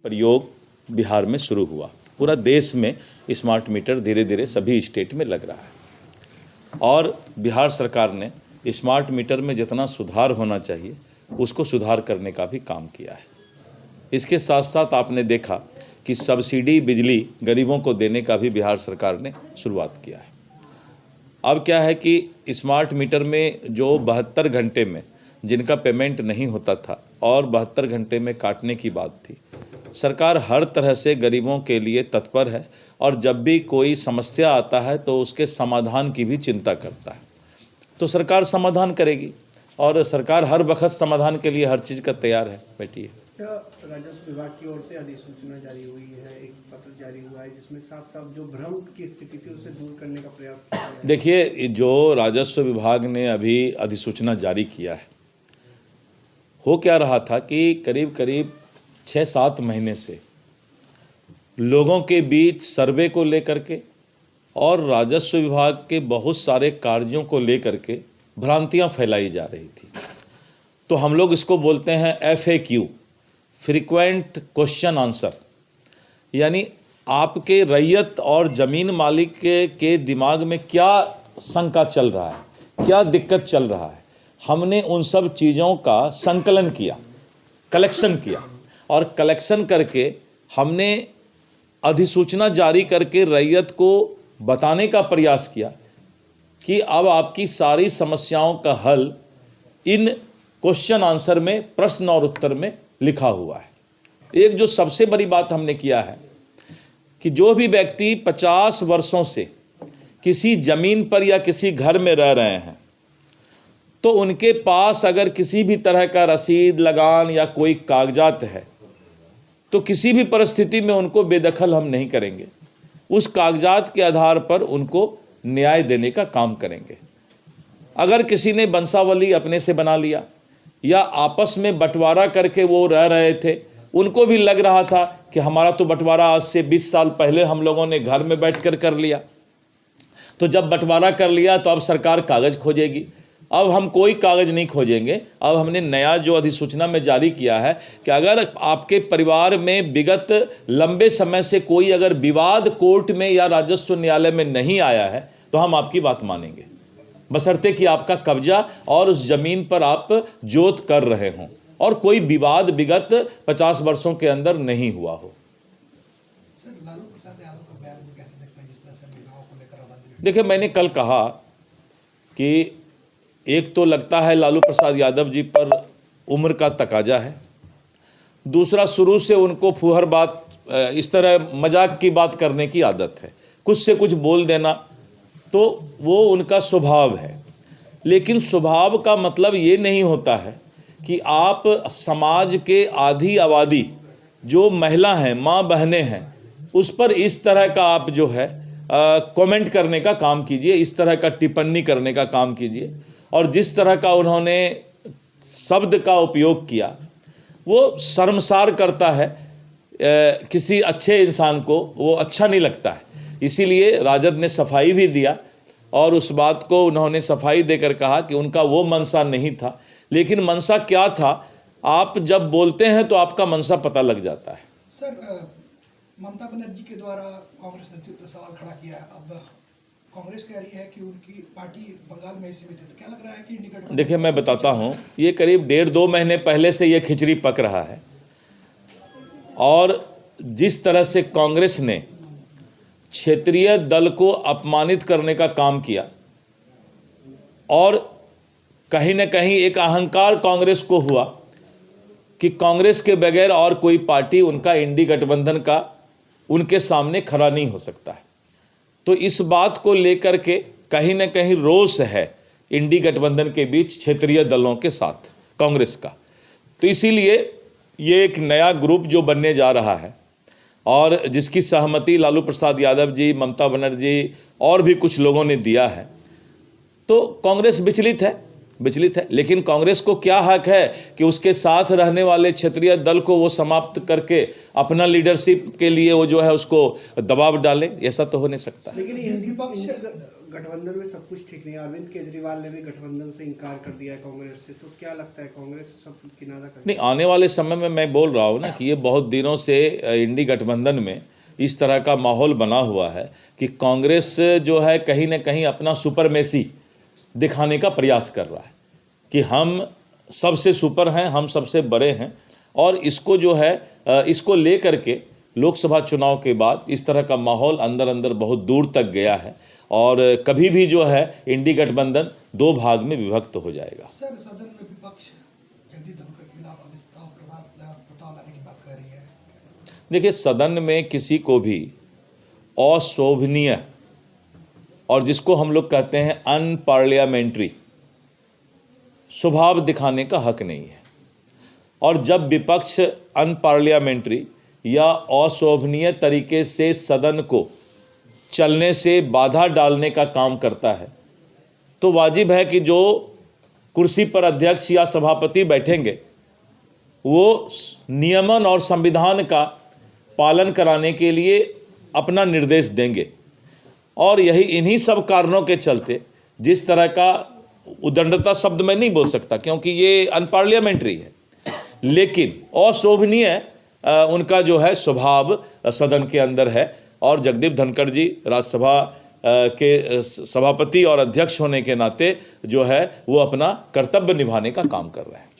प्रयोग बिहार में शुरू हुआ। पूरा देश में स्मार्ट मीटर धीरे धीरे सभी स्टेट में लग रहा है और बिहार सरकार ने स्मार्ट मीटर में जितना सुधार होना चाहिए उसको सुधार करने का भी काम किया है। इसके साथ साथ आपने देखा कि सब्सिडी बिजली गरीबों को देने का भी बिहार सरकार ने शुरुआत किया है। अब क्या है कि स्मार्ट मीटर में जो 72 घंटे में जिनका पेमेंट नहीं होता था और 72 घंटे में काटने की बात थी, सरकार हर तरह से गरीबों के लिए तत्पर है और जब भी कोई समस्या आता है तो उसके समाधान की भी चिंता करता है। तो सरकार समाधान करेगी और सरकार हर वक्त समाधान के लिए हर चीज़ का तैयार है। बैठिए। राजस्व विभाग की ओर से अधिसूचना जारी हुई है, एक पत्र जारी हुआ है जिसमें साफ साफ जो भ्रम की स्थिति थी उसे दूर करने का प्रयास किया है। देखिए, जो राजस्व विभाग ने अभी अधिसूचना जारी किया है, हो क्या रहा था कि करीब करीब 6-7 महीने से लोगों के बीच सर्वे को लेकर के और राजस्व विभाग के बहुत सारे कार्यों को लेकर के भ्रांतियां फैलाई जा रही थी। तो हम लोग इसको बोलते हैं FAQ, फ्रीक्वेंट क्वेश्चन आंसर, यानी आपके रैयत और ज़मीन मालिक के दिमाग में क्या शंका चल रहा है, क्या दिक्कत चल रहा है, हमने उन सब चीज़ों का संकलन किया, कलेक्शन किया और कलेक्शन करके हमने अधिसूचना जारी करके रैयत को बताने का प्रयास किया कि अब आपकी सारी समस्याओं का हल इन क्वेश्चन आंसर में, प्रश्न और उत्तर में लिखा हुआ है। एक जो सबसे बड़ी बात हमने किया है कि जो भी व्यक्ति 50 वर्षों से किसी ज़मीन पर या किसी घर में रह रहे हैं तो उनके पास अगर किसी भी तरह का रसीद, लगान या कोई कागजात है तो किसी भी परिस्थिति में उनको बेदखल हम नहीं करेंगे। उस कागजात के आधार पर उनको न्याय देने का काम करेंगे। अगर किसी ने वंशावली अपने से बना लिया या आपस में बंटवारा करके वो रह रहे थे, उनको भी लग रहा था कि हमारा तो बंटवारा आज से 20 साल पहले हम लोगों ने घर में बैठकर कर लिया, तो जब बंटवारा कर लिया तो अब सरकार कागज़ खोजेगी। अब हम कोई कागज़ नहीं खोजेंगे। अब हमने नया जो अधिसूचना में जारी किया है कि अगर आपके परिवार में विगत लंबे समय से कोई अगर विवाद कोर्ट में या राजस्व न्यायालय में नहीं आया है तो हम आपकी बात मानेंगे, बशर्ते कि आपका कब्जा और उस ज़मीन पर आप जोत कर रहे हों और कोई विवाद विगत 50 वर्षों के अंदर नहीं हुआ हो। देखिए, मैंने कल कहा कि एक तो लगता है लालू प्रसाद यादव जी पर उम्र का तकाजा है, दूसरा शुरू से उनको फुहर बात, इस तरह मजाक की बात करने की आदत है, कुछ से कुछ बोल देना, तो वो उनका स्वभाव है। लेकिन स्वभाव का मतलब ये नहीं होता है कि आप समाज के आधी आबादी जो महिला हैं, माँ बहनें हैं, उस पर इस तरह का आप जो है कमेंट करने का काम कीजिए, इस तरह का टिप्पणी करने का काम कीजिए। और जिस तरह का उन्होंने शब्द का उपयोग किया वो शर्मसार करता है, किसी अच्छे इंसान को वो अच्छा नहीं लगता है। इसीलिए राजद ने सफाई भी दिया और उस बात को उन्होंने सफाई देकर कहा कि उनका वो मंशा नहीं था। लेकिन मंशा क्या था, आप जब बोलते हैं तो आपका मंशा पता लग जाता है। सर, ममता बनर्जी के द्वारा कांग्रेस ने सवाल खड़ा किया, अब कांग्रेस कह रही है कि उनकी पार्टी बंगाल में सीमित है, तो क्या लग रहा है कि निकट? देखिए, मैं बताता हूँ, ये करीब 1.5-2 महीने पहले से ये खिचड़ी पक रहा है और जिस तरह से कांग्रेस ने क्षेत्रीय दल को अपमानित करने का काम किया और कहीं ना कहीं एक अहंकार कांग्रेस को हुआ कि कांग्रेस के बगैर और कोई पार्टी उनका इंडी गठबंधन का उनके सामने खड़ा नहीं हो सकता है। तो इस बात को लेकर के कहीं ना कहीं रोष है इंडी गठबंधन के बीच क्षेत्रीय दलों के साथ कांग्रेस का। तो इसीलिए ये एक नया ग्रुप जो बनने जा रहा है और जिसकी सहमति लालू प्रसाद यादव जी, ममता बनर्जी और भी कुछ लोगों ने दिया है, तो कांग्रेस विचलित है। लेकिन कांग्रेस को क्या हक है कि उसके साथ रहने वाले क्षेत्रीय दल को वो समाप्त करके अपना लीडरशिप के लिए वो जो है उसको दबाव डाले? ऐसा तो हो नहीं सकता। लेकिन इंडी पक्ष गठबंधन में सब कुछ ठीक नहीं है। अरविंद केजरीवाल ने भी गठबंधन से इनकार कर दिया है कांग्रेस से, तो क्या लगता है कांग्रेस सब किनारा कर? नहीं, आने वाले समय में मैं बोल रहा हूँ ना कि ये बहुत दिनों से इंडी गठबंधन में इस तरह का माहौल बना हुआ है कि कांग्रेस जो है कहीं ना कहीं अपना सुपरमेसी दिखाने का प्रयास कर रहा है कि हम सबसे सुपर हैं, हम सबसे बड़े हैं। और इसको जो है इसको लेकर के लोकसभा चुनाव के बाद इस तरह का माहौल अंदर अंदर बहुत दूर तक गया है और कभी भी जो है इंडी गठबंधन दो भाग में विभक्त हो जाएगा। सर, सदन में विपक्ष जगदीप धनखड़ के खिलाफ प्रस्ताव लाने की बात कर रही है। देखिए, सदन में किसी को भी अशोभनीय और जिसको हम लोग कहते हैं अनपार्लियामेंट्री स्वभाव दिखाने का हक नहीं है। और जब विपक्ष अनपार्लियामेंट्री या अशोभनीय तरीके से सदन को चलने से बाधा डालने का काम करता है तो वाजिब है कि जो कुर्सी पर अध्यक्ष या सभापति बैठेंगे वो नियमन और संविधान का पालन कराने के लिए अपना निर्देश देंगे। और यही इन्हीं सब कारणों के चलते जिस तरह का उदंडता शब्द मैं नहीं बोल सकता क्योंकि ये अनपार्लियामेंट्री है, लेकिन अशोभनीय उनका जो है स्वभाव सदन के अंदर है। और जगदीप धनखड़ जी राज्यसभा के सभापति और अध्यक्ष होने के नाते जो है वो अपना कर्तव्य निभाने का काम कर रहे हैं।